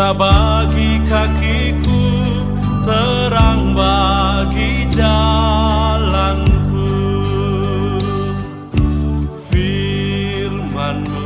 pelita bagi kakiku, terang bagi jalanku. Firman-Mu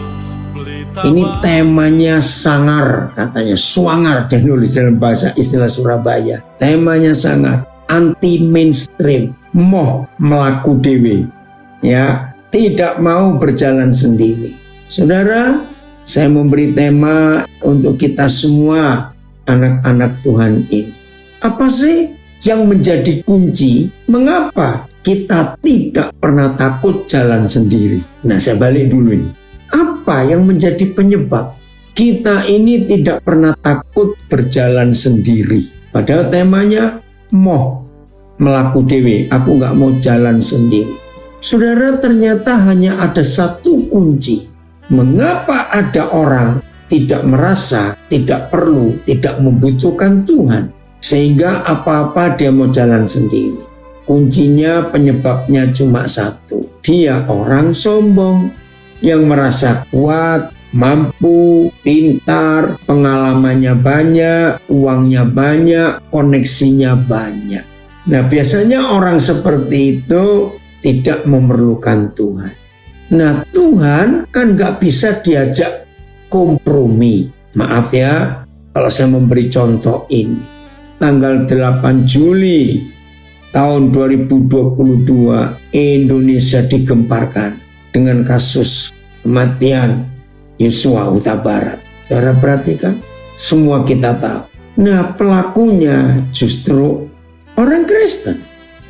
pelita. Ini temanya sangar, katanya swanger dan nulis dalam bahasa istilah Surabaya. Temanya sangar, anti mainstream, moh melaku dewe, ya, tidak mau berjalan sendiri. Saudara, saya memberi tema untuk kita semua anak-anak Tuhan ini. Apa sih yang menjadi kunci mengapa kita tidak pernah takut jalan sendiri? Nah, saya balik dulu ini. Apa yang menjadi penyebab kita ini tidak pernah takut berjalan sendiri? Padahal temanya moh melaku dewe, aku gak mau jalan sendiri. Saudara, ternyata hanya ada satu kunci. Mengapa ada orang tidak merasa, tidak perlu, tidak membutuhkan Tuhan, sehingga apa-apa dia mau jalan sendiri? Kuncinya, penyebabnya cuma satu. Dia orang sombong yang merasa kuat, mampu, pintar, pengalamannya banyak, uangnya banyak, koneksinya banyak. Nah, biasanya orang seperti itu tidak memerlukan Tuhan. Nah, Tuhan kan gak bisa diajak kompromi. Maaf ya, kalau saya memberi contoh ini. Tanggal 8 Juli tahun 2022, Indonesia digemparkan dengan kasus kematian Yosua Huta Barat. Saudara perhatikan, semua kita tahu. Nah, pelakunya justru orang Kristen.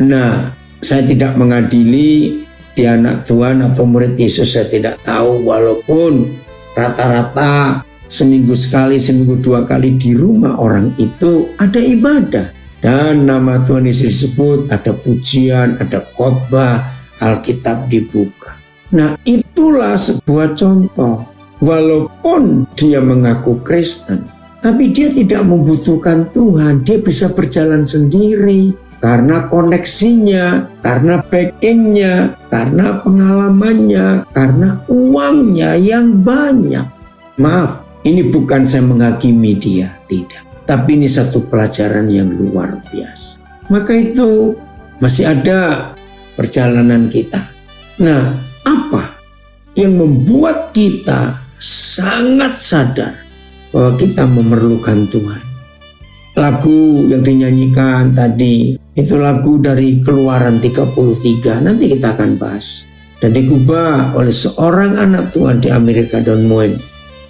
Nah, saya tidak mengadili dia anak Tuhan atau murid Yesus, saya tidak tahu. Walaupun rata-rata seminggu sekali, seminggu dua kali di rumah orang itu ada ibadah. Dan nama Tuhan Yesus disebut, ada pujian, ada khotbah, Alkitab dibuka. Nah, itulah sebuah contoh. Walaupun dia mengaku Kristen, tapi dia tidak membutuhkan Tuhan. Dia bisa berjalan sendiri. Karena koneksinya, karena backingnya, karena pengalamannya, karena uangnya yang banyak. Maaf, ini bukan saya menghakimi dia, tidak. Tapi ini satu pelajaran yang luar biasa. Maka itu masih ada perjalanan kita. Nah, apa yang membuat kita sangat sadar bahwa kita memerlukan Tuhan? Lagu yang dinyanyikan tadi itu lagu dari Keluaran 33, nanti kita akan bahas. Dan digubah oleh seorang anak Tuhan di Amerika, Don Moen.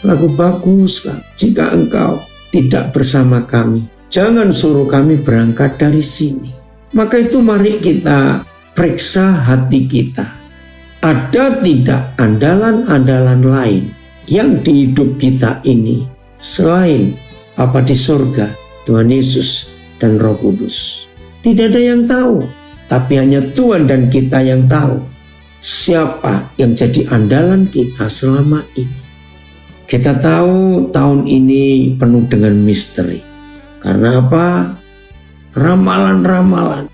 Lagu bagus lah. Jika engkau tidak bersama kami, jangan suruh kami berangkat dari sini. Maka itu mari kita periksa hati kita. Ada tidak andalan-andalan lain yang di hidup kita ini selain Bapa di surga, Tuhan Yesus dan Roh Kudus? Tidak ada yang tahu, tapi hanya Tuhan dan kita yang tahu siapa yang jadi andalan kita selama ini. Kita tahu tahun ini penuh dengan misteri. Karena apa? Ramalan-ramalan.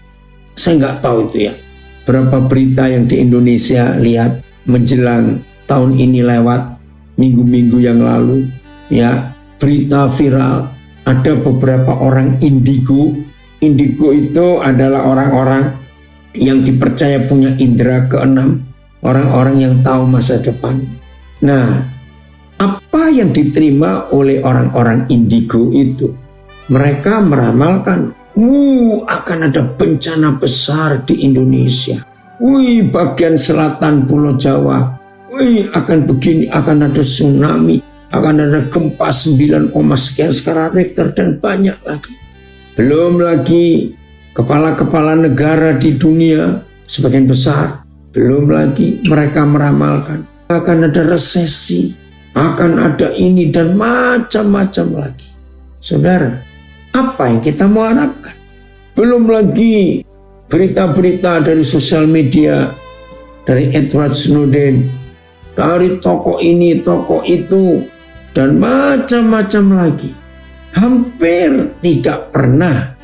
Saya nggak tahu itu ya. Berapa berita yang di Indonesia lihat menjelang tahun ini lewat, minggu-minggu yang lalu, ya, berita viral. Ada beberapa orang indigo. Indigo itu adalah orang-orang yang dipercaya punya indera keenam, orang-orang yang tahu masa depan. Nah, apa yang diterima oleh orang-orang indigo itu? Mereka meramalkan, akan ada bencana besar di Indonesia. Bagian selatan Pulau Jawa. Akan begini, akan ada tsunami. Akan ada gempa 9, sekian skala Richter dan banyak lagi. Belum lagi kepala-kepala negara di dunia sebagian besar. Belum lagi mereka meramalkan akan ada resesi, akan ada ini dan macam-macam lagi. Saudara, apa yang kita mau harapkan? Belum lagi berita-berita dari sosial media, dari Edward Snowden, dari toko ini, toko itu, dan macam-macam lagi. Hampir tidak pernah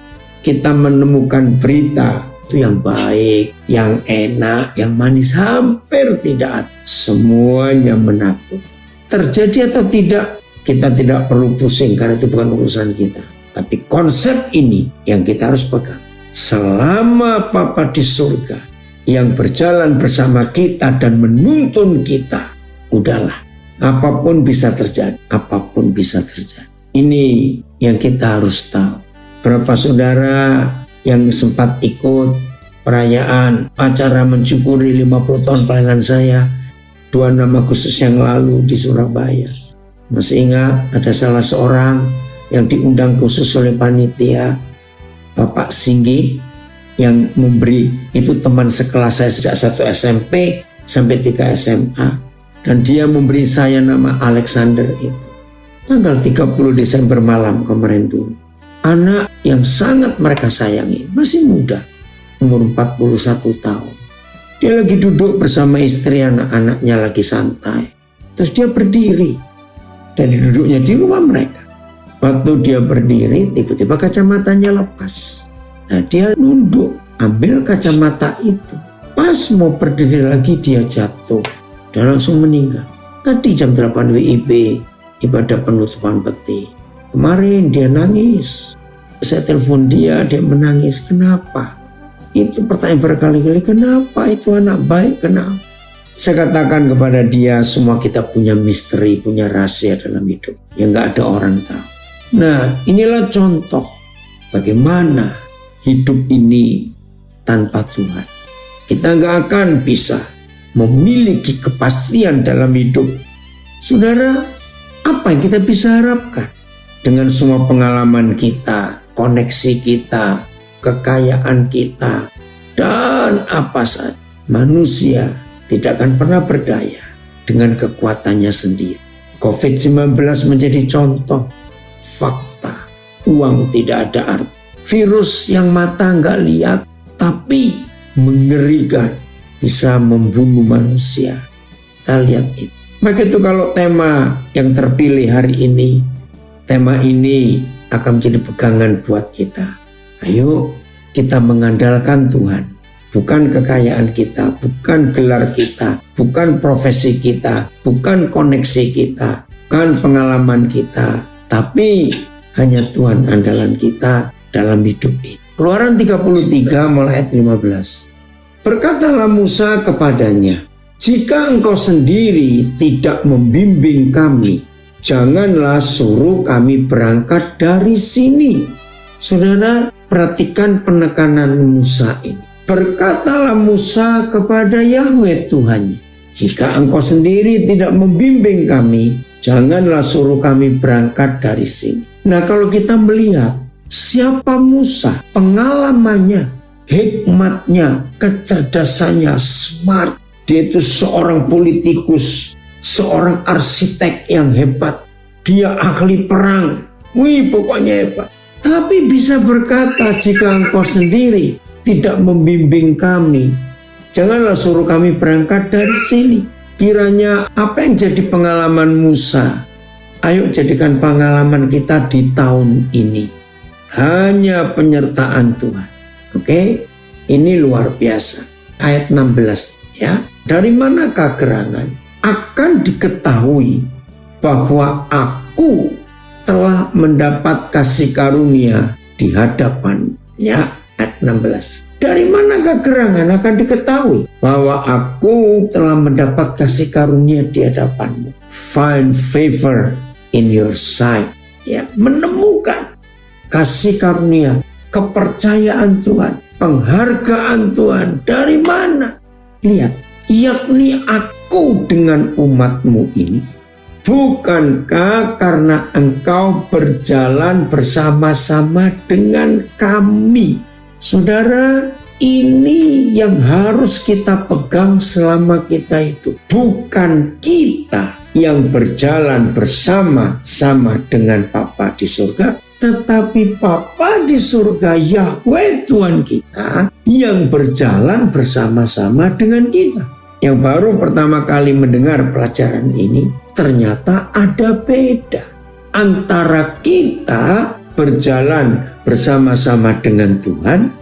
kita menemukan berita itu yang baik, yang enak, yang manis. Hampir tidak ada. Semuanya menakutkan. Terjadi atau tidak? kita tidak perlu pusing karena itu bukan urusan kita. Tapi konsep ini yang kita harus pegang. Selama Bapa di surga yang berjalan bersama kita dan menuntun kita, udahlah, apapun bisa terjadi, apapun bisa terjadi. Ini yang kita harus tahu. Berapa saudara yang sempat ikut perayaan acara mensyukuri 50 tahun pelayanan saya 26 Agustus yang lalu di Surabaya. Masih ingat ada salah seorang yang diundang khusus oleh panitia, Bapak Singgi, yang memberi, itu teman sekelas saya sejak 1 SMP sampai 3 SMA, dan dia memberi saya nama Alexander itu. Tanggal 30 Desember malam kemarin dulu. Anak yang sangat mereka sayangi, masih muda, umur 41 tahun. Dia lagi duduk bersama istri, anak-anaknya lagi santai. Terus dia berdiri, dan duduknya di rumah mereka. Waktu dia berdiri, tiba-tiba kacamatanya lepas. Nah, dia nunduk, ambil kacamata itu. Pas mau berdiri lagi, dia jatuh dan langsung meninggal. Tadi jam 8 WIB, ibadah penutupan peti. Kemarin dia nangis. Saya telepon dia menangis. Kenapa? Itu pertanyaan berkali-kali, kenapa itu anak baik, kenapa? Saya katakan kepada dia, semua kita punya misteri, punya rahasia dalam hidup yang gak ada orang tahu. Nah, inilah contoh bagaimana hidup ini tanpa Tuhan. Kita gak akan bisa memiliki kepastian dalam hidup. Saudara, apa yang kita bisa harapkan? Dengan semua pengalaman kita, koneksi kita, kekayaan kita, dan apa saja, manusia tidak akan pernah berdaya dengan kekuatannya sendiri. COVID-19 menjadi contoh. Fakta, uang tidak ada arti. Virus yang mata nggak lihat tapi mengerikan, bisa membunuh manusia. Kita lihat itu. Maka itu kalau tema yang terpilih hari ini, tema ini akan menjadi pegangan buat kita. Ayo kita mengandalkan Tuhan. Bukan kekayaan kita, bukan gelar kita, bukan profesi kita, bukan koneksi kita, bukan pengalaman kita, tapi hanya Tuhan andalan kita dalam hidup ini. Keluaran 33 mulai ayat 15. Berkatalah Musa kepadanya, jika engkau sendiri tidak membimbing kami, janganlah suruh kami berangkat dari sini. Saudara, perhatikan penekanan Musa ini. Berkatalah Musa kepada Yahweh Tuhannya, jika engkau sendiri tidak membimbing kami, janganlah suruh kami berangkat dari sini. Nah, kalau kita melihat siapa Musa, pengalamannya, hikmatnya, kecerdasannya, smart. Dia itu seorang politikus, seorang arsitek yang hebat. Dia ahli perang. Wih, pokoknya hebat. Tapi bisa berkata, jika engkau sendiri tidak membimbing kami, janganlah suruh kami berangkat dari sini. Kiranya apa yang jadi pengalaman Musa, ayo jadikan pengalaman kita di tahun ini. Hanya penyertaan Tuhan. Oke? Ini luar biasa. Ayat 16 ya. Dari manakah gerangan? Akan diketahui bahwa aku telah mendapat kasih karunia di hadapannya. Ayat 16. Dari manakah gerangan? Akan diketahui bahwa aku telah mendapat kasih karunia di hadapanmu. Find favor in your sight. Ya, menemukan kasih karunia, kepercayaan Tuhan, penghargaan Tuhan. Dari mana? Lihat, yakni aku dengan umatmu ini. Bukankah karena engkau berjalan bersama-sama dengan kami? Saudara, ini yang harus kita pegang selama kita hidup. Bukan kita yang berjalan bersama-sama dengan Bapa di surga, tetapi Bapa di surga, Yahweh Tuhan kita, yang berjalan bersama-sama dengan kita. Yang baru pertama kali mendengar pelajaran ini, ternyata ada beda antara kita berjalan bersama-sama dengan Tuhan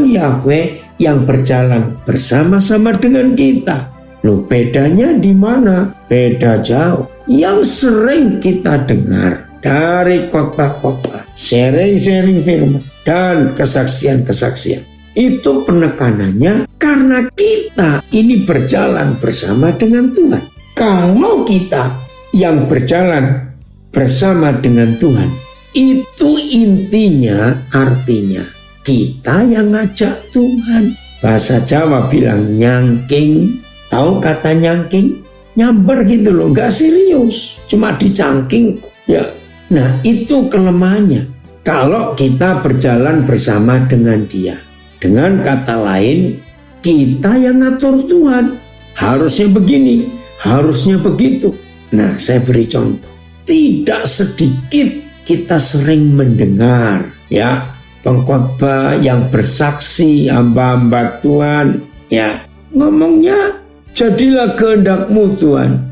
Yahweh yang berjalan bersama-sama dengan kita. Loh, bedanya di mana? Beda jauh. yang sering kita dengar dari kota-kota, sharing-sharing firman dan kesaksian-kesaksian. Itu penekanannya karena kita ini berjalan bersama dengan Tuhan. Kalau kita yang berjalan bersama dengan Tuhan, itu intinya artinya kita yang ngajak Tuhan. Bahasa Jawa bilang nyangking. Tahu kata nyangking? Nyamber gitu loh, gak serius, cuma dicangking ya. Nah itu kelemahannya kalau kita berjalan bersama dengan Dia. Dengan kata lain, kita yang ngatur Tuhan. Harusnya begini, harusnya begitu. Nah, saya beri contoh. Tidak sedikit kita sering mendengar ya pengkhotbah yang bersaksi, hamba-hamba Tuhan ya ngomongnya, jadilah kehendak-Mu Tuhan.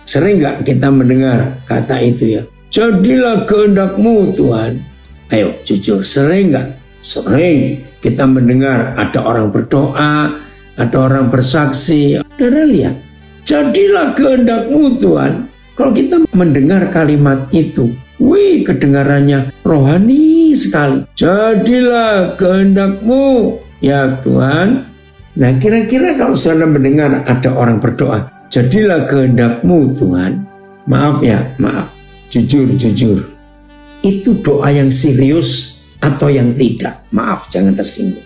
Sering gak kita mendengar kata itu ya? Jadilah kehendak-Mu Tuhan. Ayo jujur, sering gak? Sering kita mendengar ada orang berdoa, ada orang bersaksi. Saudara lihat, jadilah kehendak-Mu Tuhan. Kalau kita mendengar kalimat itu, wih kedengarannya rohani sekali. Jadilah kehendak-Mu ya Tuhan. Nah kira-kira kalau saudara mendengar ada orang berdoa, jadilah kehendak-Mu Tuhan. Maaf ya, maaf. Jujur. Itu doa yang serius atau yang tidak? Maaf, jangan tersinggung.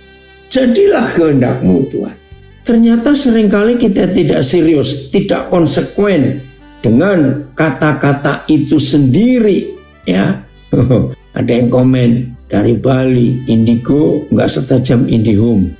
Jadilah kehendak-Mu Tuhan. Ternyata seringkali kita tidak serius, tidak konsekuen dengan kata-kata itu sendiri. Ya, ada yang komen dari Bali, Indigo nggak setajam Indihome.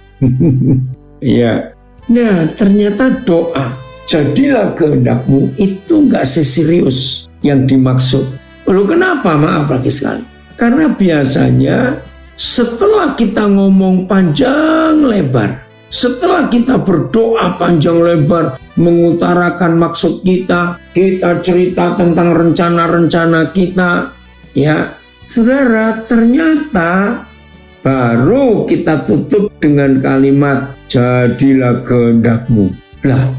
Ya, nah ternyata doa jadilah kehendak-Mu itu nggak seserius yang dimaksud. Lalu kenapa? Maaf lagi sekali. Karena biasanya setelah kita ngomong panjang lebar, setelah kita berdoa panjang lebar, mengutarakan maksud kita cerita tentang rencana-rencana kita, ya saudara, ternyata baru kita tutup dengan kalimat jadilah kehendak-Mu. Lah,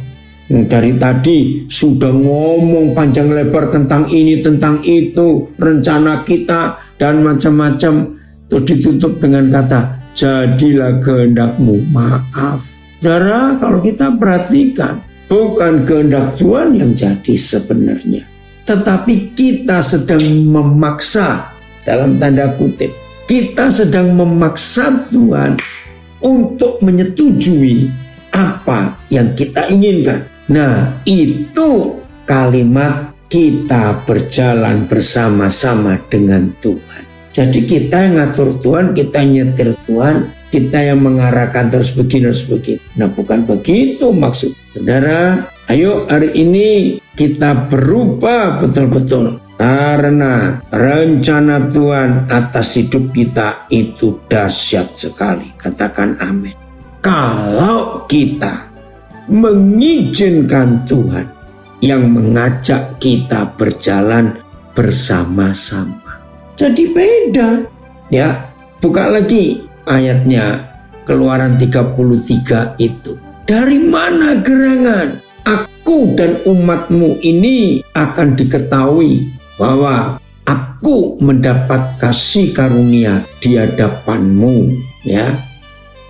dari tadi sudah ngomong panjang lebar tentang ini, tentang itu, rencana kita dan macam-macam, terus ditutup dengan kata jadilah kehendak-Mu. Maaf, saudara, kalau kita perhatikan, bukan kehendak Tuhan yang jadi sebenarnya, tetapi kita sedang memaksa, dalam tanda kutip, kita sedang memaksa Tuhan untuk menyetujui apa yang kita inginkan. Nah, itu kalimat kita berjalan bersama-sama dengan Tuhan. Jadi kita yang ngatur Tuhan, kita nyetir Tuhan, kita yang mengarahkan terus begini, terus begitu. Nah, bukan begitu maksud. Saudara, ayo hari ini kita berubah betul-betul. Karena rencana Tuhan atas hidup kita itu dahsyat sekali. Katakan amin. Kalau kita mengizinkan Tuhan yang mengajak kita berjalan bersama-sama. Jadi beda. Ya, buka lagi ayatnya, Keluaran 33 itu. Dari mana gerangan aku dan umatmu ini akan diketahui bahwa aku mendapat kasih karunia di hadapanmu, ya.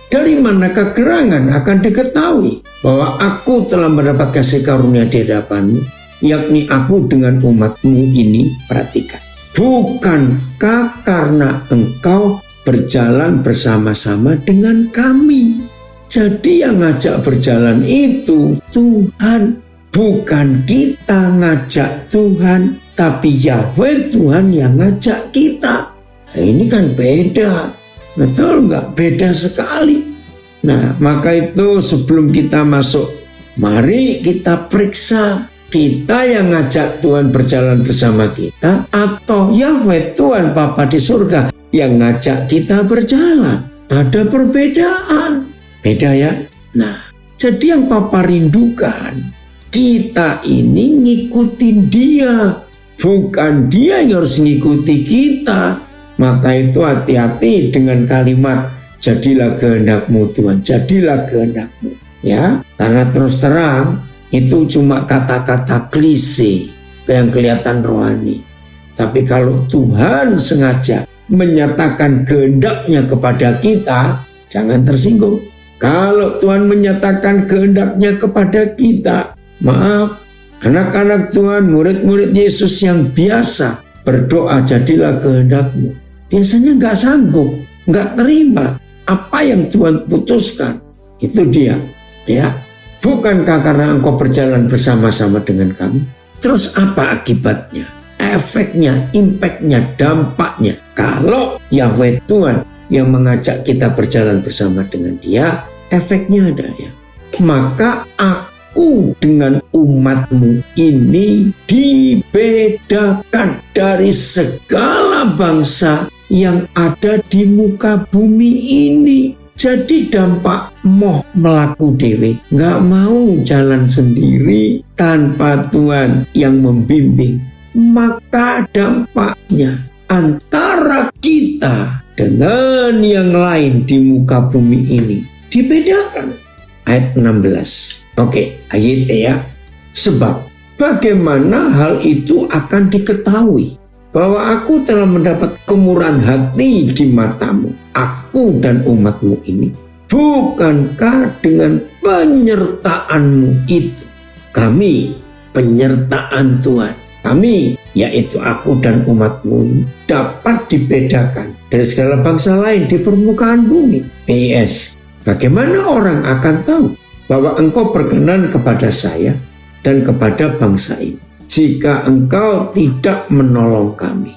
Dari manakah gerangan akan diketahui bahwa aku telah mendapat kasih karunia di hadapanmu, yakni aku dengan umatmu ini. Perhatikan, bukankah karena engkau berjalan bersama-sama dengan kami? Jadi yang ngajak berjalan itu Tuhan, bukan kita ngajak Tuhan, tapi Yahweh Tuhan yang ngajak kita. Nah, ini kan beda. Betul nggak? Beda sekali. Nah, maka itu sebelum kita masuk, mari kita periksa, kita yang ngajak Tuhan berjalan bersama kita, atau Yahweh Tuhan Bapa di surga yang ngajak kita berjalan. Ada perbedaan. Beda ya? Nah, jadi yang Papa rindukan, kita ini ngikutin Dia, bukan Dia yang harus ngikuti kita. Maka itu hati-hati dengan kalimat jadilah kehendak-Mu Tuhan, jadilah kehendak-Mu, ya. Karena terus terang itu cuma kata-kata klise, yang kelihatan rohani. Tapi kalau Tuhan sengaja menyatakan kehendaknya kepada kita, jangan tersinggung. Kalau Tuhan menyatakan kehendaknya kepada kita, maaf, anak-anak Tuhan, murid-murid Yesus yang biasa berdoa, jadilah kehendakmu, biasanya nggak sanggup, nggak terima apa yang Tuhan putuskan. Itu dia, ya. Bukankah karena engkau berjalan bersama-sama dengan kami? Terus apa akibatnya? Efeknya, impactnya, dampaknya. Kalau Yahweh Tuhan yang mengajak kita berjalan bersama dengan Dia, efeknya ada ya. Maka aku dengan umatmu ini dibedakan dari segala bangsa yang ada di muka bumi ini. Jadi dampak moh melaku dewe, nggak mau jalan sendiri tanpa Tuhan yang membimbing. Maka dampaknya antara kita dengan yang lain di muka bumi ini dibedakan. Ayat 16. Oke, ayat ya. Sebab bagaimana hal itu akan diketahui bahwa aku telah mendapat kemurahan hati di matamu, aku dan umatmu ini, bukankah dengan penyertaanmu itu, kami penyertaan Tuhan, kami yaitu aku dan umatmu dapat dibedakan dari segala bangsa lain di permukaan bumi. PS, bagaimana orang akan tahu bahwa engkau berkenan kepada saya dan kepada bangsa ini jika engkau tidak menolong kami?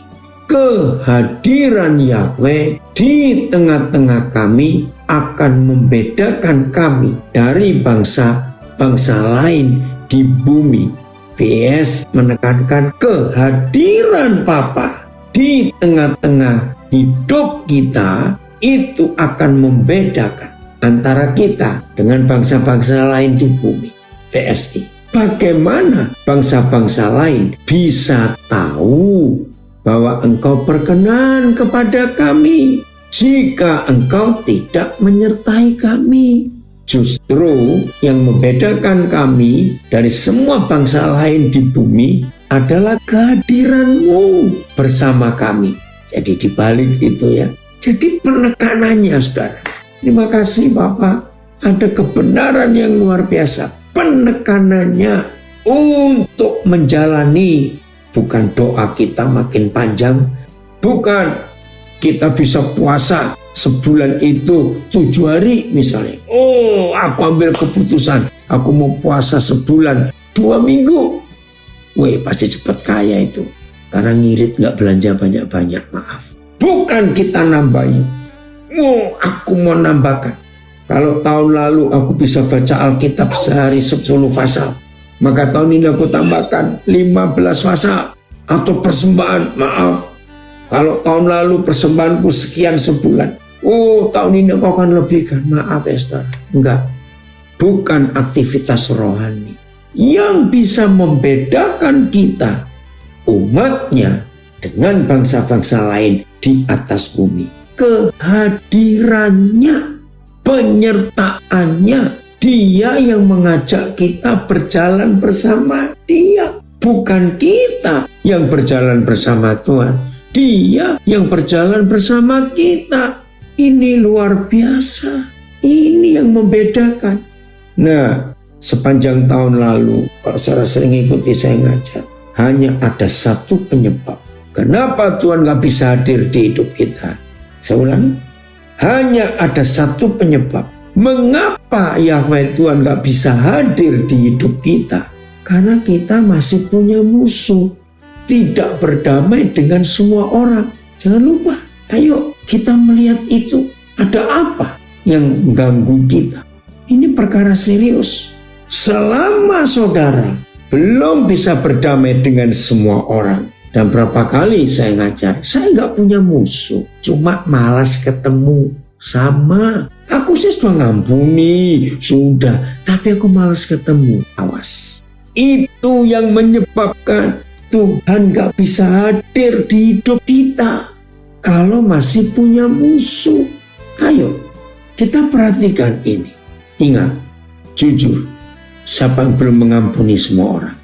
Kehadiran Yahweh di tengah-tengah kami akan membedakan kami dari bangsa-bangsa lain di bumi. PS menekankan kehadiran Bapa di tengah-tengah hidup kita itu akan membedakan antara kita dengan bangsa-bangsa lain di bumi. PSI. Bagaimana bangsa-bangsa lain bisa tahu bahwa engkau berkenan kepada kami jika engkau tidak menyertai kami? Justru yang membedakan kami dari semua bangsa lain di bumi adalah kehadiranmu bersama kami. Jadi dibalik itu ya. Jadi penekanannya saudara. Terima kasih Bapak. Ada kebenaran yang luar biasa. Penekanannya untuk menjalani, bukan doa kita makin panjang, bukan kita bisa puasa sebulan itu 7 hari misalnya. Oh, aku ambil keputusan, aku mau puasa sebulan 2 minggu. Weh, pasti cepat kaya itu. Karena ngirit gak belanja banyak-banyak, maaf. Bukan kita nambahin. Oh, aku mau nambahkan. Kalau tahun lalu aku bisa baca Alkitab sehari 10 pasal, maka tahun ini aku tambahkan 15 pasal. Atau persembahan, maaf, kalau tahun lalu persembahanku sekian sebulan, oh tahun ini aku akan lebihkan. Maaf ya saudara, enggak. Bukan aktivitas rohani yang bisa membedakan kita, umatnya, dengan bangsa-bangsa lain di atas bumi. Kehadirannya, penyertaannya, dia yang mengajak kita berjalan bersama dia. Bukan kita yang berjalan bersama Tuhan, dia yang berjalan bersama kita. Ini luar biasa, ini yang membedakan. Nah, sepanjang tahun lalu, kalau saudara sering ikuti saya ngajar, hanya ada satu penyebab kenapa Tuhan gak bisa hadir di hidup kita. Saya ulangi, hanya ada satu penyebab mengapa Yahweh Tuhan gak bisa hadir di hidup kita. Karena kita masih punya musuh, tidak berdamai dengan semua orang. Jangan lupa, ayo kita melihat itu. Ada apa yang mengganggu kita? Ini perkara serius. Selama saudara belum bisa berdamai dengan semua orang. Dan berapa kali saya ngajar, saya nggak punya musuh, cuma malas ketemu. Sama, aku sih sudah ngampuni, sudah, tapi aku malas ketemu. Awas, itu yang menyebabkan Tuhan gak bisa hadir di hidup kita kalau masih punya musuh. Ayo kita perhatikan ini. Ingat, jujur, siapa yang belum mengampuni semua orang?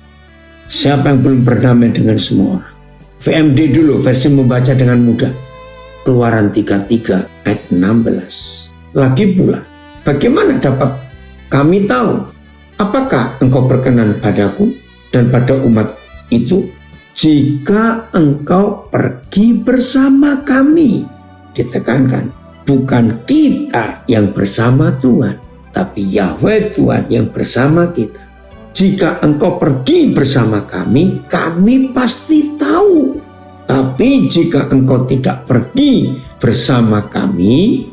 Siapa yang belum berdamai dengan semua orang? VMD dulu, versi membaca dengan mudah. Keluaran 33 ayat 16. Lagi pula, bagaimana dapat kami tahu apakah engkau berkenan padaku dan pada umat itu jika engkau pergi bersama kami? Ditekankan, bukan kita yang bersama Tuhan, tapi Yahweh Tuhan yang bersama kita. Jika engkau pergi bersama kami, kami pasti tahu. Tapi jika engkau tidak pergi bersama kami,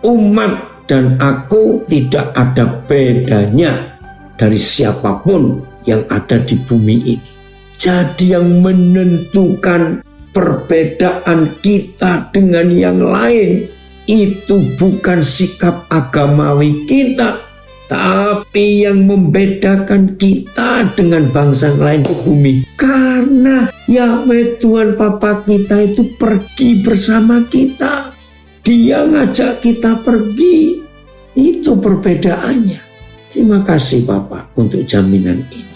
umat dan aku tidak ada bedanya dari siapapun yang ada di bumi ini. Jadi yang menentukan perbedaan kita dengan yang lain itu bukan sikap agamawi kita, tapi yang membedakan kita dengan bangsa lain di bumi. Karena Yahweh Tuhan Bapa kita itu pergi bersama kita. Dia ngajak kita pergi. Itu perbedaannya. Terima kasih Bapak untuk jaminan ini.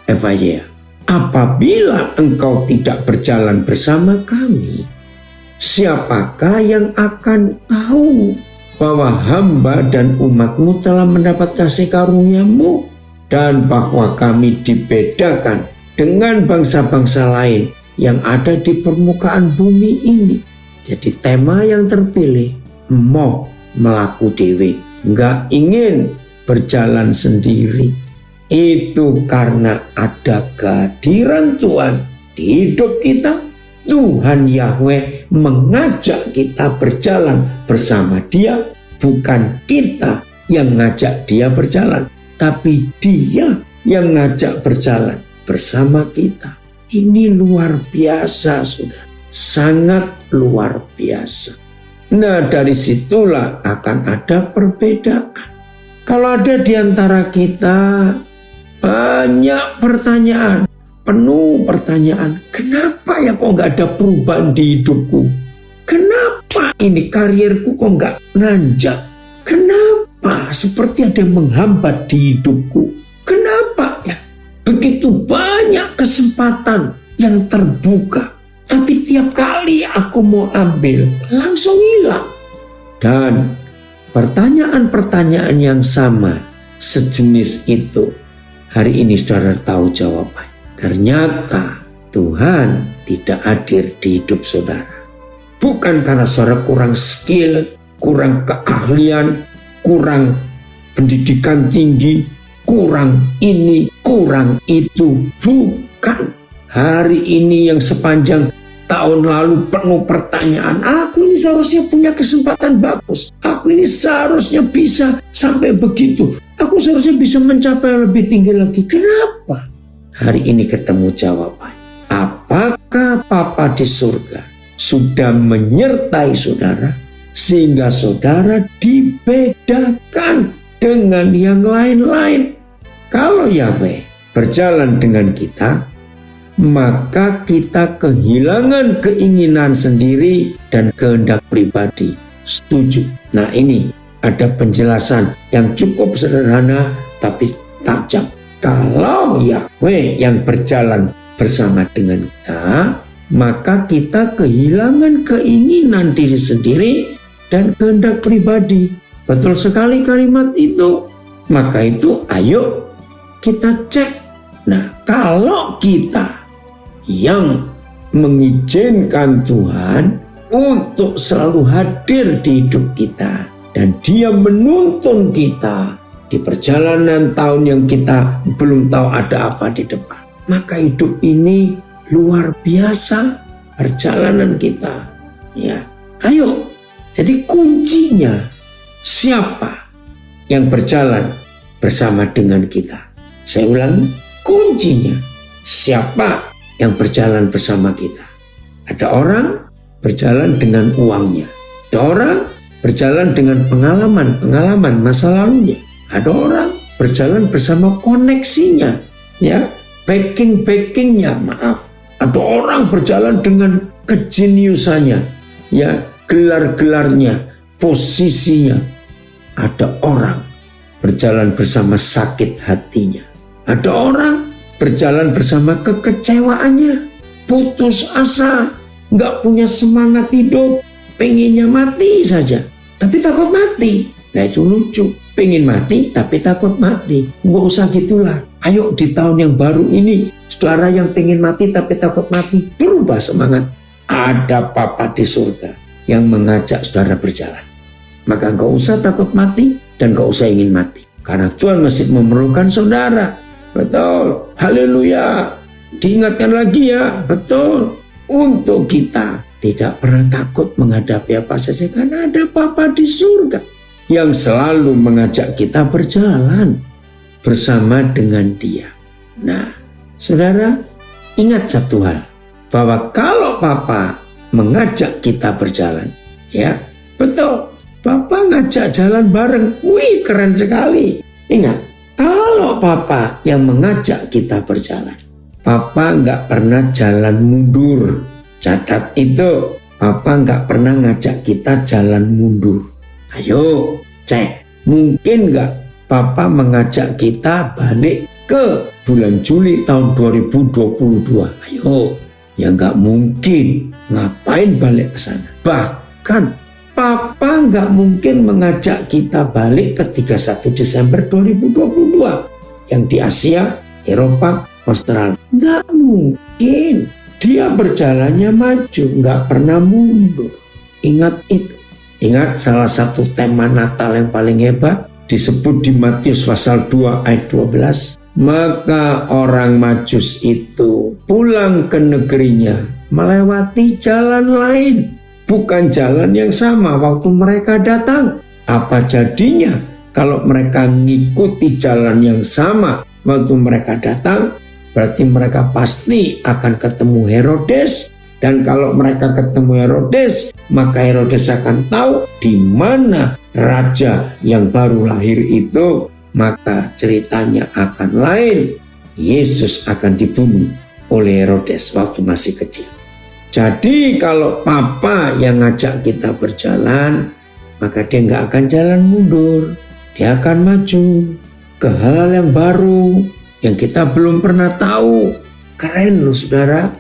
Evaya, apabila engkau tidak berjalan bersama kami, siapakah yang akan tahu bahwa hamba dan umatmu telah mendapat kasih karuniamu dan bahwa kami dibedakan dengan bangsa-bangsa lain yang ada di permukaan bumi ini? Jadi tema yang terpilih, mau melaku dewe, nggak ingin berjalan sendiri. Itu karena ada kehadiran Tuhan di hidup kita. Tuhan Yahweh mengajak kita berjalan bersama Dia, bukan kita yang ngajak Dia berjalan, tapi Dia yang ngajak berjalan bersama kita. Ini luar biasa, saudara, sangat luar biasa. Nah, dari situlah akan ada perbedaan. Kalau ada di antara kita banyak pertanyaan, penuh pertanyaan, kenapa ya kok nggak ada perubahan di hidupku? Kenapa ini karirku kok nggak nanjak? Kenapa seperti ada yang menghambat di hidupku? Kenapa ya begitu banyak kesempatan yang terbuka, tapi tiap kali aku mau ambil langsung hilang? Dan pertanyaan-pertanyaan yang sama sejenis itu, hari ini saudara tahu jawabannya. Ternyata Tuhan tidak hadir di hidup saudara. Bukan karena saudara kurang skill, kurang keahlian, kurang pendidikan tinggi, kurang ini, kurang itu. Bukan. Hari ini yang sepanjang tahun lalu penuh pertanyaan. Aku ini seharusnya punya kesempatan bagus. Aku ini seharusnya bisa sampai begitu. Aku seharusnya bisa mencapai lebih tinggi lagi. Kenapa? Hari ini ketemu jawaban. Apakah Bapa di surga sudah menyertai saudara sehingga saudara dibedakan dengan yang lain-lain? Kalau Yahweh berjalan dengan kita, maka kita kehilangan keinginan sendiri dan kehendak pribadi. Setuju? Nah, ini ada penjelasan yang cukup sederhana tapi tajam. Kalau Yahweh yang berjalan bersama dengan kita, maka kita kehilangan keinginan diri sendiri dan kehendak pribadi. Betul sekali kalimat itu. Maka itu ayo kita cek. Nah, kalau kita yang mengizinkan Tuhan untuk selalu hadir di hidup kita dan Dia menuntun kita di perjalanan tahun yang kita belum tahu ada apa di depan, maka hidup ini luar biasa perjalanan kita. Ya, ayo. Jadi kuncinya siapa yang berjalan bersama dengan kita? Saya ulangi, kuncinya siapa yang berjalan bersama kita? Ada orang berjalan dengan uangnya, ada orang berjalan dengan pengalaman masa lalunya. Ada orang berjalan bersama koneksinya, ya, backingnya, maaf. Ada orang berjalan dengan kejeniusannya, ya, gelar-gelarnya, posisinya. Ada orang berjalan bersama sakit hatinya. Ada orang berjalan bersama kekecewaannya, putus asa, nggak punya semangat hidup, pengennya mati saja, tapi takut mati. Nah itu lucu, pengen mati tapi takut mati. Nggak usah gitulah. Ayo di tahun yang baru ini, saudara yang pengen mati tapi takut mati, berubah semangat. Ada Papa di surga yang mengajak saudara berjalan. Maka nggak usah takut mati dan nggak usah ingin mati. Karena Tuhan masih memerlukan saudara. Betul, haleluya. Diingatkan lagi ya, betul. Untuk kita tidak pernah takut menghadapi apa saja karena ada Bapa di surga yang selalu mengajak kita berjalan bersama dengan Dia. Nah, saudara, ingat satu hal, bahwa kalau Bapa mengajak kita berjalan, ya, betul, Bapa ngajak jalan bareng. Wih, keren sekali. Ingat, kalau Papa yang mengajak kita berjalan, Papa nggak pernah jalan mundur. Catat itu, Papa nggak pernah ngajak kita jalan mundur. Ayo, cek. Mungkin nggak Papa mengajak kita balik ke bulan Juli tahun 2022? Ayo, ya nggak mungkin. Ngapain balik ke sana? Bahkan Papa nggak mungkin mengajak kita balik ke 31 Desember 2022 yang di Asia, Eropa, Australia. Nggak mungkin. Dia berjalannya maju, nggak pernah mundur. Ingat itu. Ingat salah satu tema Natal yang paling hebat disebut di Matius pasal 2 ayat 12. Maka orang Majus itu pulang ke negerinya melewati jalan lain. Bukan jalan yang sama waktu mereka datang. Apa jadinya kalau mereka mengikuti jalan yang sama waktu mereka datang? Berarti mereka pasti akan ketemu Herodes. Dan kalau mereka ketemu Herodes, maka Herodes akan tahu di mana raja yang baru lahir itu. Maka ceritanya akan lain. Yesus akan dibunuh oleh Herodes waktu masih kecil. Jadi kalau Papa yang ngajak kita berjalan, maka dia nggak akan jalan mundur. Dia akan maju ke hal yang baru yang kita belum pernah tahu. Keren loh saudara,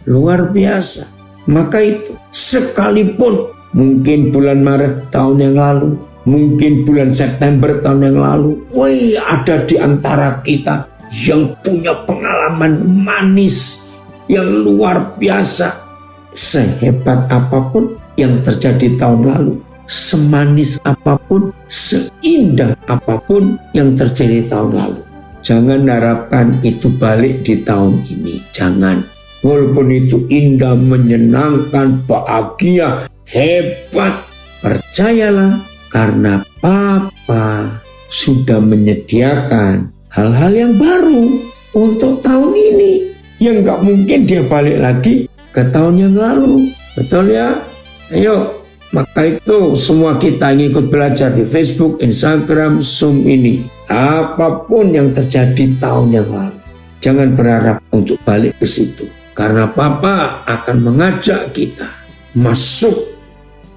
luar biasa. Maka itu sekalipun mungkin bulan Maret tahun yang lalu, mungkin bulan September tahun yang lalu, wih, ada di antara kita yang punya pengalaman manis yang luar biasa. Sehebat apapun yang terjadi tahun lalu, semanis apapun, seindah apapun yang terjadi tahun lalu, jangan harapkan itu balik di tahun ini. Jangan. Walaupun itu indah, menyenangkan, bahagia, hebat, percayalah, karena Papa sudah menyediakan hal-hal yang baru untuk tahun ini, yang gak mungkin dia balik lagi ke tahun yang lalu. Betul ya? Ayo, maka itu semua kita yang ikut belajar di Facebook, Instagram, Zoom ini, apapun yang terjadi tahun yang lalu, jangan berharap untuk balik ke situ. Karena Papa akan mengajak kita masuk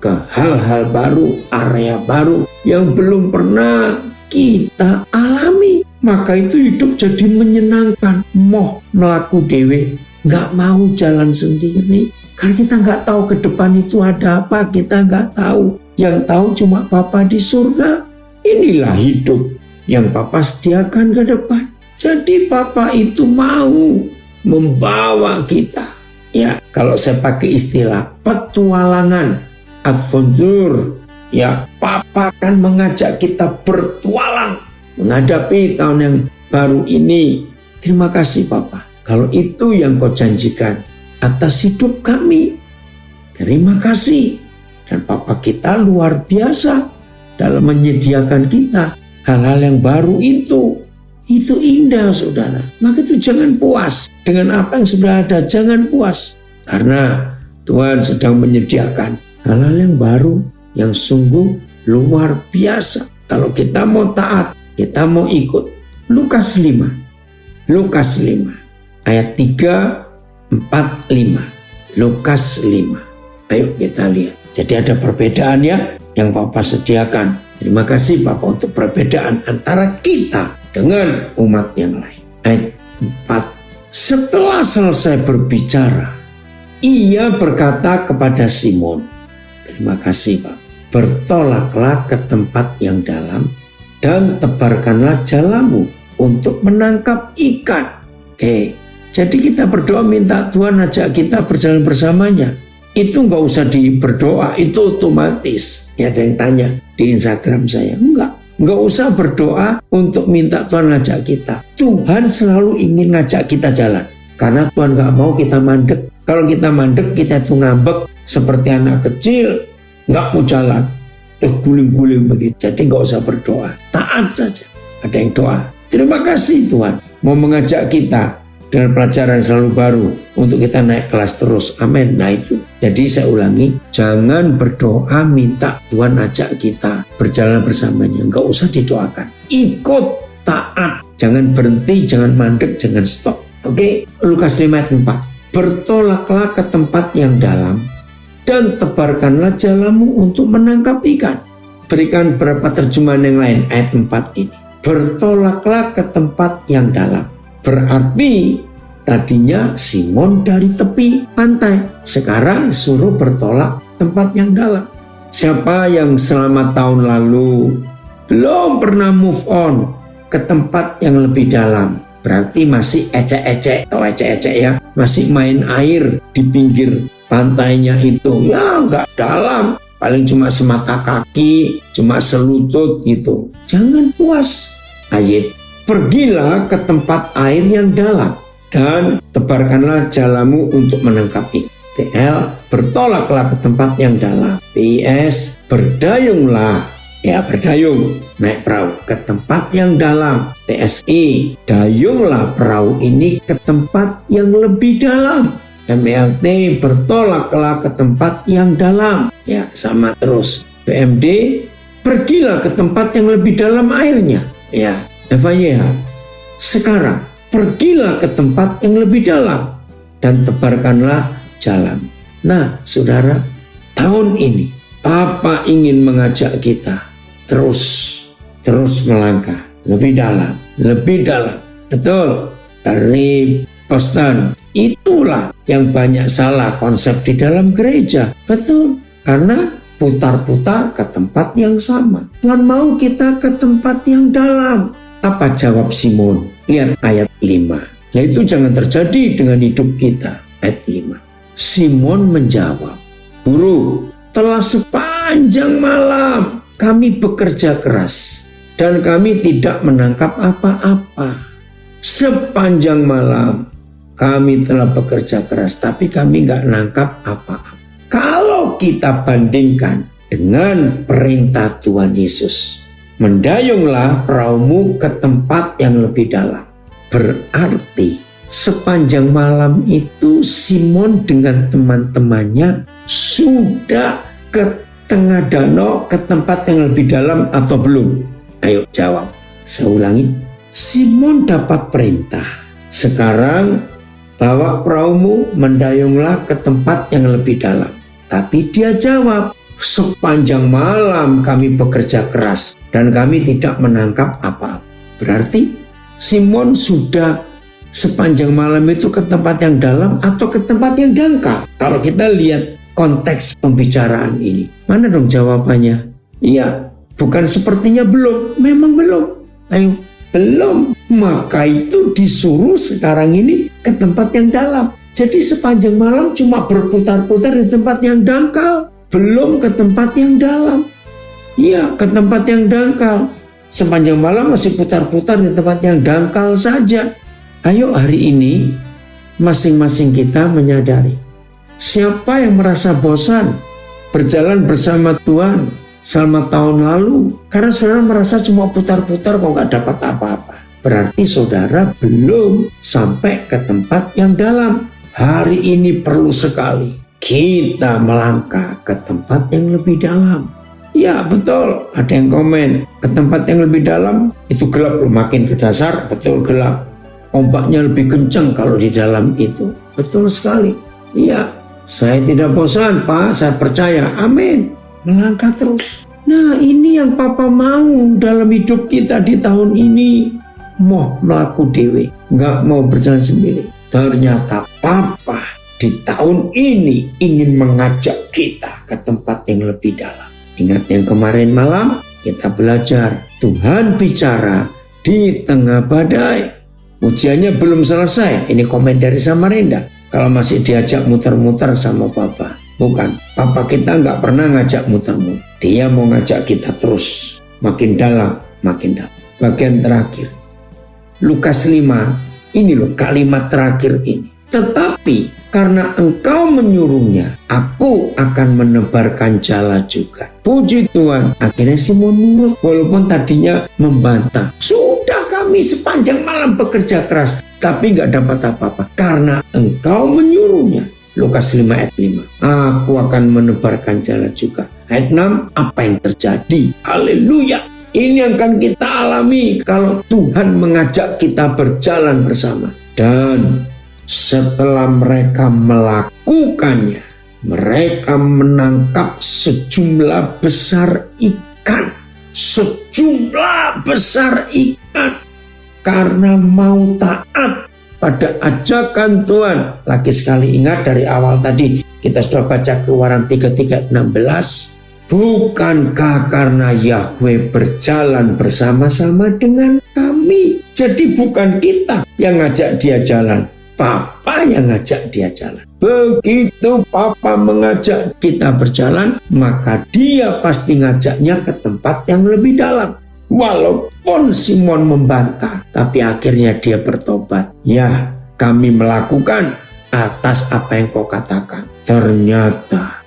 ke hal-hal baru, area baru yang belum pernah kita alami. Maka itu hidup jadi menyenangkan. Moh melaku dewe, nggak mau jalan sendiri. Karena kita nggak tahu ke depan itu ada apa, kita nggak tahu. Yang tahu cuma Papa di surga. Inilah hidup yang Papa sediakan ke depan. Jadi Papa itu mau membawa kita. Ya, kalau saya pakai istilah petualangan, adventure. Ya, Papa akan mengajak kita bertualang menghadapi tahun yang baru ini. Terima kasih Papa. Kalau itu yang kau janjikan atas hidup kami, terima kasih. Dan Papa kita luar biasa dalam menyediakan kita hal-hal yang baru itu. Itu indah saudara. Maka itu jangan puas dengan apa yang sudah ada. Jangan puas. Karena Tuhan sedang menyediakan hal-hal yang baru yang sungguh luar biasa. Kalau kita mau taat, kita mau ikut. Lukas 5 ayat 3, 4, 5. Lukas 5. Ayo kita lihat. Jadi ada perbedaan ya yang Papa sediakan. Terima kasih Papa untuk perbedaan antara kita dengan umat yang lain. Ayat 4. Setelah selesai berbicara, ia berkata kepada Simon, terima kasih Pak, bertolaklah ke tempat yang dalam dan tebarkanlah jalamu untuk menangkap ikan. Jadi kita berdoa minta Tuhan ajak kita berjalan bersamanya. Itu nggak usah berdoa, itu otomatis. Ya, ada yang tanya di Instagram saya, nggak usah berdoa untuk minta Tuhan ngajak kita. Tuhan selalu ingin ngajak kita jalan. Karena Tuhan nggak mau kita mandek. Kalau kita mandek, kita itu ngambek seperti anak kecil, nggak mau jalan, terus guling-guling begitu. Jadi nggak usah berdoa, taat saja. Ada yang doa, terima kasih Tuhan mau mengajak kita dengan pelajaran selalu baru untuk kita naik kelas terus. Amin. Nah itu. Jadi saya ulangi, jangan berdoa minta Tuhan ajak kita berjalan bersamanya. Nggak usah didoakan. Ikut, taat. Jangan berhenti, jangan mandek, jangan stop. Oke, Lukas 5 ayat 4. Bertolaklah ke tempat yang dalam dan tebarkanlah jalamu untuk menangkap ikan. Berikan beberapa terjemahan yang lain ayat 4 ini. Bertolaklah ke tempat yang dalam. Berarti tadinya Simon dari tepi pantai, sekarang suruh bertolak tempat yang dalam. Siapa yang selama tahun lalu belum pernah move on ke tempat yang lebih dalam, berarti masih ecek-ecek atau ecek-ecek ya, masih main air di pinggir pantainya itu, ya nggak dalam, paling cuma semata kaki, cuma selutut gitu. Jangan puas. Ayat, pergilah ke tempat air yang dalam dan tebarkanlah jalamu untuk menangkap ikan. TL, bertolaklah ke tempat yang dalam. PS, berdayunglah. Ya, berdayung, naik perahu ke tempat yang dalam. TSI, dayunglah perahu ini ke tempat yang lebih dalam. MLT, bertolaklah ke tempat yang dalam. Ya, sama terus. PMD, pergilah ke tempat yang lebih dalam airnya. Ya, FYH, sekarang pergilah ke tempat yang lebih dalam dan tebarkanlah jalan. Nah, saudara, tahun ini Papa ingin mengajak kita terus melangkah lebih dalam, lebih dalam. Betul, dari Boston. Itulah yang banyak salah konsep di dalam gereja. Betul, karena putar-putar ke tempat yang sama. Tuhan mau kita ke tempat yang dalam. Apa jawab Simon? Lihat ayat 5. Nah itu jangan terjadi dengan hidup kita. Ayat 5. Simon menjawab, Guru, telah sepanjang malam kami bekerja keras dan kami tidak menangkap apa-apa. Sepanjang malam kami telah bekerja keras tapi kami nggak nangkap apa-apa. Kalau kita bandingkan dengan perintah Tuhan Yesus, mendayunglah perahumu ke tempat yang lebih dalam. Berarti sepanjang malam itu Simon dengan teman-temannya sudah ke tengah danau, ke tempat yang lebih dalam atau belum? Ayo jawab. Saya ulangi. Simon dapat perintah. Sekarang bawa perahumu, mendayunglah ke tempat yang lebih dalam. Tapi dia jawab, sepanjang malam kami bekerja keras dan kami tidak menangkap apa-apa. Berarti Simon sudah sepanjang malam itu ke tempat yang dalam atau ke tempat yang dangkal? Kalau kita lihat konteks pembicaraan ini, mana dong jawabannya? Iya, bukan sepertinya belum, memang belum. Ayo, belum. Maka itu disuruh sekarang ini ke tempat yang dalam. Jadi sepanjang malam cuma berputar-putar di tempat yang dangkal, belum ke tempat yang dalam. Iya, ke tempat yang dangkal. Sepanjang malam masih putar-putar di tempat yang dangkal saja. Ayo hari ini masing-masing kita menyadari, siapa yang merasa bosan berjalan bersama Tuhan selama tahun lalu karena saudara merasa cuma putar-putar kok gak dapat apa-apa. Berarti saudara belum sampai ke tempat yang dalam. Hari ini perlu sekali kita melangkah ke tempat yang lebih dalam. Ya betul, ada yang komen ke tempat yang lebih dalam itu gelap loh, makin ke dasar betul gelap. Ombaknya lebih kencang kalau di dalam itu. Betul sekali. Iya, saya tidak bosan Pak, saya percaya. Amin. Melangkah terus. Nah ini yang Papa mau dalam hidup kita di tahun ini. mau melaku dewe, nggak mau berjalan sendiri. Ternyata Papa di tahun ini ingin mengajak kita ke tempat yang lebih dalam. Ingat yang kemarin malam kita belajar Tuhan bicara di tengah badai. Ujiannya belum selesai. Ini komen dari Samarinda. Kalau masih diajak muter-muter sama Papa. Bukan, Papa kita nggak pernah ngajak muter-muter. Dia mau ngajak kita terus. Makin dalam, makin dalam. Bagian terakhir. Lukas 5, ini loh kalimat terakhir ini. Tetapi karena engkau menyuruhnya, aku akan menebarkan jala juga. Puji Tuhan, akhirnya Simon nurut. Walaupun tadinya membantah. Sudah kami sepanjang malam bekerja keras, tapi nggak dapat apa-apa. Karena engkau menyuruhnya. Lukas 5 ayat 5. Aku akan menebarkan jala juga. Ayat 6, apa yang terjadi? Haleluya. Ini yang akan kita alami kalau Tuhan mengajak kita berjalan bersama. Dan setelah mereka melakukannya, mereka menangkap sejumlah besar ikan. Sejumlah besar ikan. Karena mau taat pada ajakan Tuhan. Lagi sekali ingat dari awal tadi kita sudah baca Keluaran 33:16. Bukankah karena Yahweh berjalan bersama-sama dengan kami? Jadi bukan kita yang ngajak dia jalan, Papa yang ngajak dia jalan. Begitu Papa mengajak kita berjalan, maka dia pasti ngajaknya ke tempat yang lebih dalam. Walaupun Simon membantah, tapi akhirnya dia bertobat. Ya, kami melakukan atas apa yang kau katakan. Ternyata,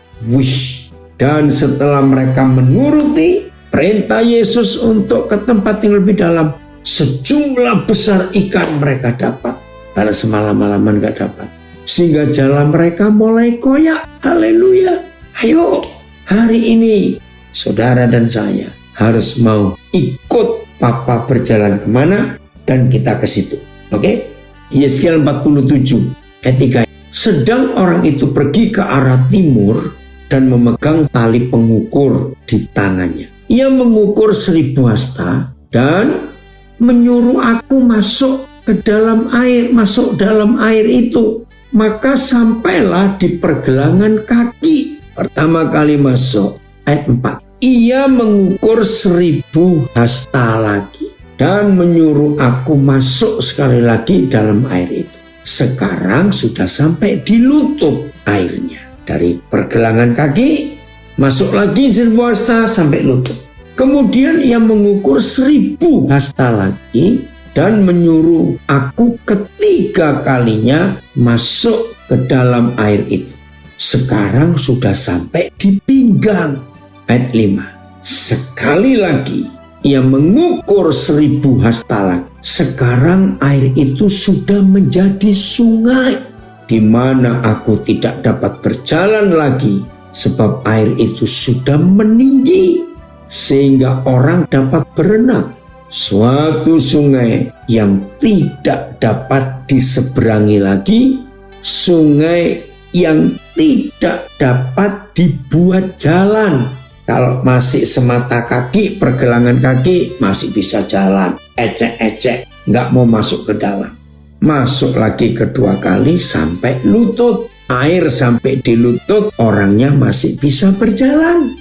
dan setelah mereka menuruti perintah Yesus untuk ke tempat yang lebih dalam, sejumlah besar ikan mereka dapat. Karena semalam-malaman gak dapat. Sehingga jalan mereka mulai koyak. Haleluya. Ayo, hari ini saudara dan saya harus mau ikut Papa berjalan kemana dan kita ke situ. Oke? Yeskiel 47 ayat 3. Sedang orang itu pergi ke arah timur dan memegang tali pengukur di tangannya. Ia mengukur 1000 hasta dan menyuruh aku masuk ke dalam air, masuk dalam air itu. Maka sampailah di pergelangan kaki. Pertama kali masuk, ayat 4. Ia mengukur 1000 hasta lagi dan menyuruh aku masuk sekali lagi dalam air itu. Sekarang sudah sampai di lutut airnya. Dari pergelangan kaki masuk lagi 1000 hasta sampai lutut. Kemudian ia mengukur 1000 hasta lagi dan menyuruh aku ketiga kalinya masuk ke dalam air itu. Sekarang sudah sampai di pinggang. Ayat 5. Sekali lagi ia mengukur 1000 hasta lagi. Sekarang air itu sudah menjadi sungai, di mana aku tidak dapat berjalan lagi sebab air itu sudah meninggi sehingga orang dapat berenang. Suatu sungai yang tidak dapat diseberangi lagi, sungai yang tidak dapat dibuat jalan. Kalau masih semata kaki, pergelangan kaki masih bisa jalan, ecek-ecek, nggak mau masuk ke dalam. Masuk lagi kedua kali sampai lutut. Air sampai di lutut, orangnya masih bisa berjalan.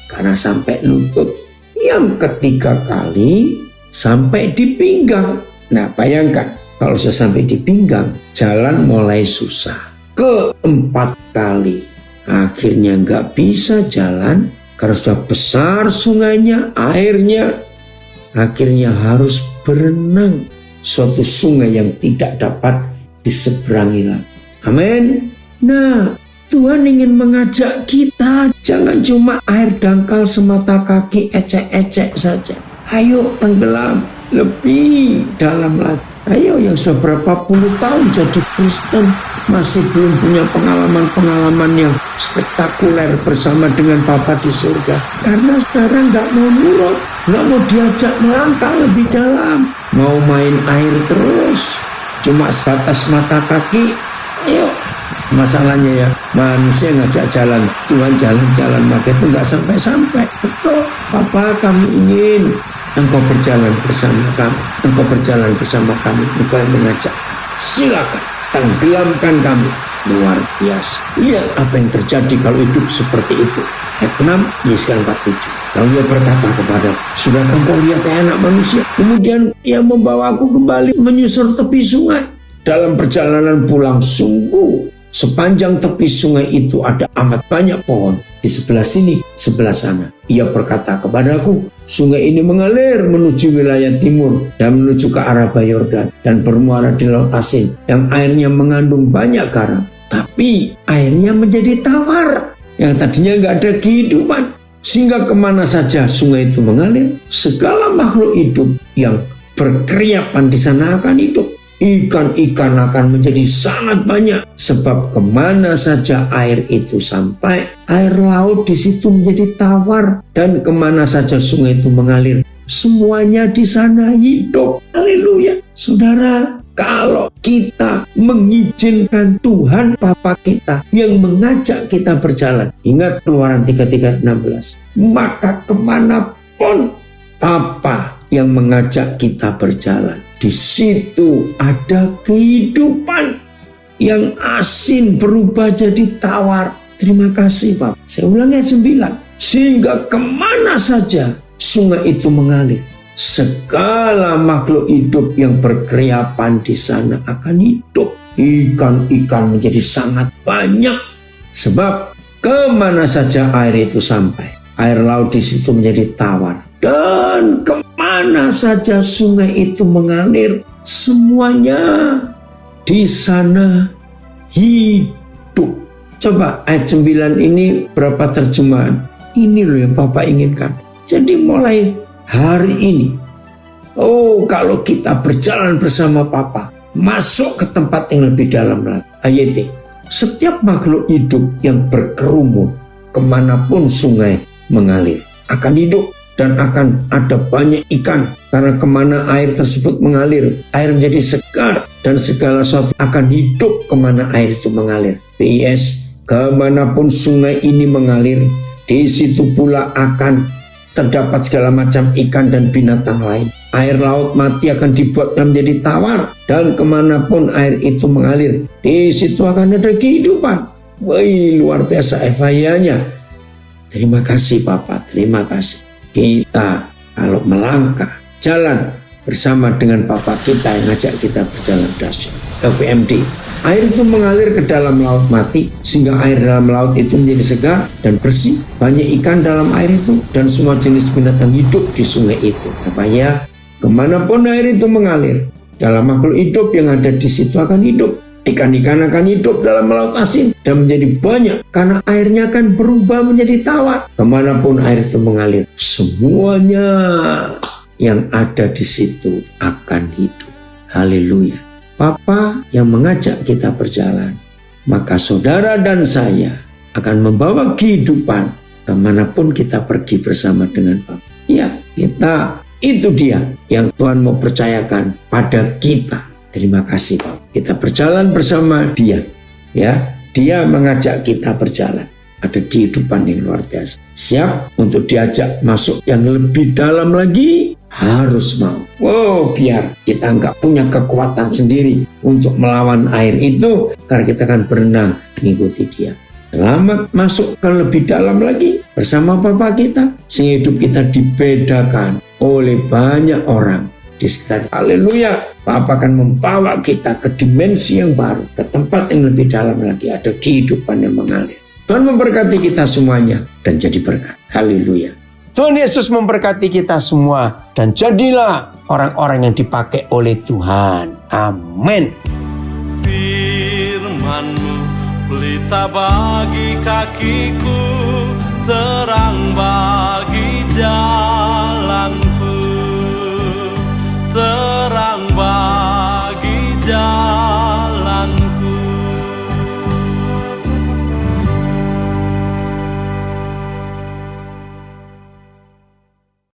Karena sampai lutut. Yang ketiga kali sampai di pinggang. Nah, bayangkan kalau sudah sampai di pinggang, jalan mulai susah. Keempat kali akhirnya nggak bisa jalan karena sudah besar sungainya, airnya. Akhirnya harus berenang. Suatu sungai yang tidak dapat diseberangi lagi. Amin. Nah, Tuhan ingin mengajak kita, jangan cuma air dangkal semata kaki, ecek-ecek saja. Ayo tenggelam lebih dalam lagi. Ayo yang sudah berapa puluh tahun jadi Kristen, masih belum punya pengalaman-pengalaman yang spektakuler bersama dengan Bapa di surga. Karena sekarang gak mau nurut, gak mau diajak melangkah lebih dalam. Mau main air terus, cuma sebatas mata kaki. Ayo, masalahnya ya, manusia ngajak jalan, Tuhan jalan-jalan, maka itu gak sampai-sampai. Betul, Papa kami ingin Engkau berjalan bersama kami. Engkau berjalan bersama kami. Engkau yang mengajak kami. Silakan tenggelamkan kami. Luar biasa. Lihat apa yang terjadi kalau hidup seperti itu. Ayat 6, Yesaya 47. Lalu ia berkata kepada, sudahkah engkau lihat anak manusia? Kemudian ia membawa aku kembali menyusur tepi sungai. Dalam perjalanan pulang, sungguh sepanjang tepi sungai itu ada amat banyak pohon. Di sebelah sini, sebelah sana. Ia berkata kepadaku, sungai ini mengalir menuju wilayah timur dan menuju ke Araba Yordan dan bermuara di Laut Asin yang airnya mengandung banyak garam. Tapi airnya menjadi tawar. Yang tadinya nggak ada kehidupan. Sehingga kemana saja sungai itu mengalir, segala makhluk hidup yang berkeriapan di sana akan hidup. Ikan-ikan akan menjadi sangat banyak. Sebab kemana saja air itu sampai, air laut di situ menjadi tawar. Dan kemana saja sungai itu mengalir, semuanya di sana hidup. Haleluya. Saudara, kalau kita mengizinkan Tuhan Bapa kita yang mengajak kita berjalan, ingat Keluaran 33:16, maka kemanapun Bapa yang mengajak kita berjalan, di situ ada kehidupan yang asin berubah jadi tawar. Terima kasih Bapak. Saya ulangi 9. Sehingga kemana saja sungai itu mengalir, segala makhluk hidup yang berkeriapan di sana akan hidup. Ikan-ikan menjadi sangat banyak. Sebab kemana saja air itu sampai, air laut di situ menjadi tawar. Dan kemana saja sungai itu mengalir, semuanya di sana hidup. Coba ayat 9 ini berapa terjemahan? Ini loh yang Bapak inginkan. Jadi mulai hari ini, kalau kita berjalan bersama Bapa, masuk ke tempat yang lebih dalam lagi. Ayat setiap makhluk hidup yang berkerumun kemanapun sungai mengalir akan hidup. Dan akan ada banyak ikan, karena kemana air tersebut mengalir, air menjadi segar, dan segala sesuatu akan hidup kemana air itu mengalir. PS, kemanapun sungai ini mengalir, di situ pula akan terdapat segala macam ikan dan binatang lain. Air laut mati akan dibuatnya menjadi tawar, dan kemanapun air itu mengalir, di situ akan ada kehidupan. Wih, luar biasa efayanya. Terima kasih Bapak, terima kasih. Kita kalau melangkah jalan bersama dengan Bapa kita yang ngajak kita berjalan dahsyat. FMD, air itu mengalir ke dalam laut mati, sehingga air dalam laut itu menjadi segar dan bersih. Banyak ikan dalam air itu dan semua jenis binatang hidup di sungai itu. Supaya kemanapun air itu mengalir, dalam makhluk hidup yang ada di situ akan hidup. Ikan-ikan akan hidup dalam laut asin dan menjadi banyak, karena airnya akan berubah menjadi tawar. Kemanapun air itu mengalir, semuanya yang ada di situ akan hidup. Haleluya. Bapa yang mengajak kita berjalan, maka saudara dan saya akan membawa kehidupan kemanapun kita pergi bersama dengan Bapa. Ya, itu dia yang Tuhan mau percayakan pada kita. Terima kasih Pak. Kita berjalan bersama Dia. Ya, Dia mengajak kita berjalan. Ada kehidupan yang luar biasa. Siap untuk diajak masuk yang lebih dalam lagi? Harus mau. Biar kita nggak punya kekuatan sendiri untuk melawan air itu, karena kita akan berenang mengikuti Dia. Selamat masuk ke lebih dalam lagi bersama Bapa kita, sehingga hidup kita dibedakan oleh banyak orang di sekitar. Haleluya. Bapa akan membawa kita ke dimensi yang baru, ke tempat yang lebih dalam lagi, ada kehidupan yang mengalir. Tuhan memberkati kita semuanya dan jadi berkat. Haleluya. Tuhan Yesus memberkati kita semua dan jadilah orang-orang yang dipakai oleh Tuhan. Amin. Firman-Mu pelita bagi kakiku, terang bagi jalanku.